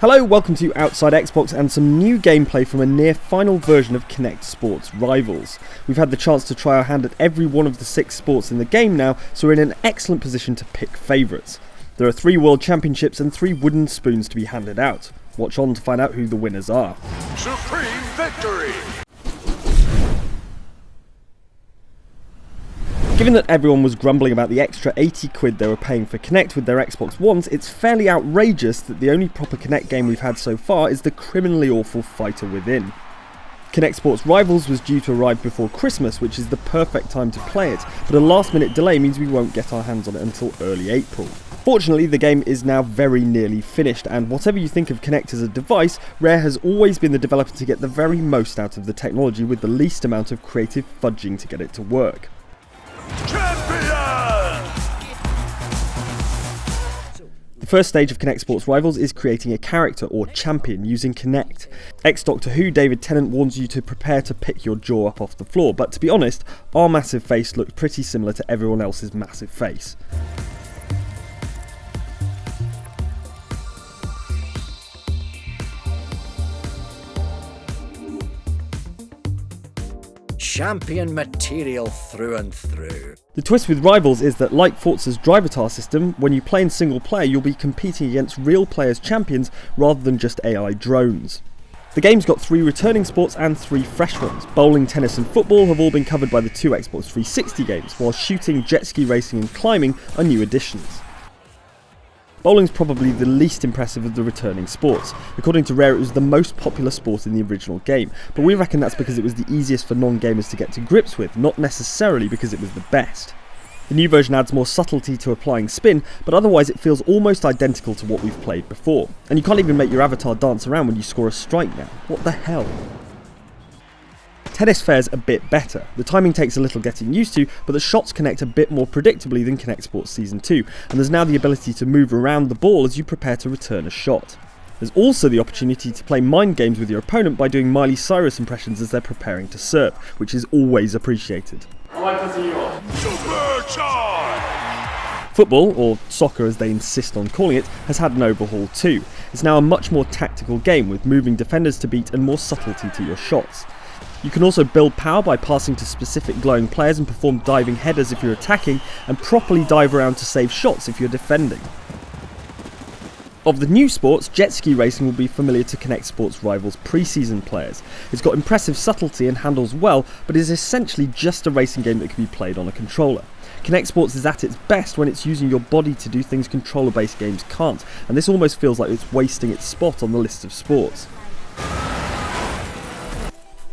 Hello, welcome to Outside Xbox and some new gameplay from a near final version of Kinect Sports Rivals. We've had the chance to try our hand at every one of the 6 sports in the game now, so we're in an excellent position to pick favourites. There are 3 World Championships and 3 wooden spoons to be handed out. Watch on to find out who the winners are. Supreme victory! Given that everyone was grumbling about the extra 80 quid they were paying for Kinect with their Xbox Ones, it's fairly outrageous that the only proper Kinect game we've had so far is the criminally awful Fighter Within. Kinect Sports Rivals was due to arrive before Christmas, which is the perfect time to play it, but a last minute delay means we won't get our hands on it until early April. Fortunately, the game is now very nearly finished, and whatever you think of Kinect as a device, Rare has always been the developer to get the very most out of the technology with the least amount of creative fudging to get it to work. The first stage of Kinect Sports Rivals is creating a character or champion using Kinect. Ex-Doctor Who David Tennant warns you to prepare to pick your jaw up off the floor, but to be honest, our massive face looked pretty similar to everyone else's massive face. Champion material through and through. The twist with Rivals is that, like Forza's Drivatar system, when you play in single player you'll be competing against real players' champions rather than just AI drones. The game's got 3 returning sports and 3 fresh ones. Bowling, tennis and football have all been covered by the 2 Xbox 360 games, while shooting, jet ski racing and climbing are new additions. Bowling's probably the least impressive of the returning sports. According to Rare, it was the most popular sport in the original game, but we reckon that's because it was the easiest for non-gamers to get to grips with, not necessarily because it was the best. The new version adds more subtlety to applying spin, but otherwise it feels almost identical to what we've played before. And you can't even make your avatar dance around when you score a strike now. What the hell? Tennis fares a bit better. The timing takes a little getting used to, but the shots connect a bit more predictably than Kinect Sports Season 2, and there's now the ability to move around the ball as you prepare to return a shot. There's also the opportunity to play mind games with your opponent by doing Miley Cyrus impressions as they're preparing to serve, which is always appreciated. I like to see you all. Supercharge! Football, or soccer as they insist on calling it, has had an overhaul too. It's now a much more tactical game with moving defenders to beat and more subtlety to your shots. You can also build power by passing to specific glowing players and perform diving headers if you're attacking, and properly dive around to save shots if you're defending. Of the new sports, jet ski racing will be familiar to Kinect Sports Rivals pre-season players. It's got impressive subtlety and handles well, but is essentially just a racing game that can be played on a controller. Kinect Sports is at its best when it's using your body to do things controller-based games can't, and this almost feels like it's wasting its spot on the list of sports.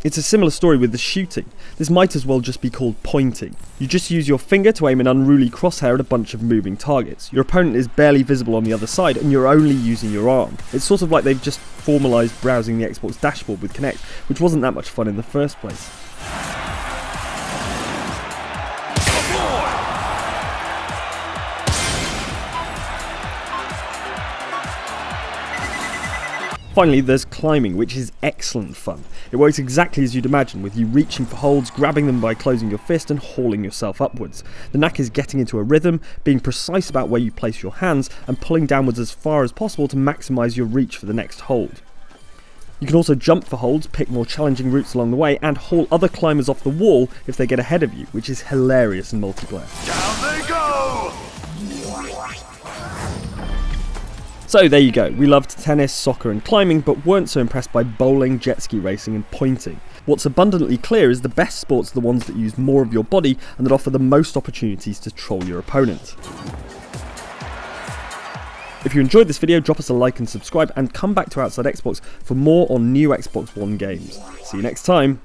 It's a similar story with the shooting. This might as well just be called pointing. You just use your finger to aim an unruly crosshair at a bunch of moving targets. Your opponent is barely visible on the other side and you're only using your arm. It's sort of like they've just formalised browsing the Xbox dashboard with Kinect, which wasn't that much fun in the first place. Finally, there's climbing, which is excellent fun. It works exactly as you'd imagine, with you reaching for holds, grabbing them by closing your fist and hauling yourself upwards. The knack is getting into a rhythm, being precise about where you place your hands, and pulling downwards as far as possible to maximise your reach for the next hold. You can also jump for holds, pick more challenging routes along the way, and haul other climbers off the wall if they get ahead of you, which is hilarious in multiplayer. Down they go! So there you go, we loved tennis, soccer and climbing, but weren't so impressed by bowling, jet ski racing and pointing. What's abundantly clear is the best sports are the ones that use more of your body and that offer the most opportunities to troll your opponent. If you enjoyed this video, drop us a like and subscribe, and come back to Outside Xbox for more on new Xbox One games. See you next time!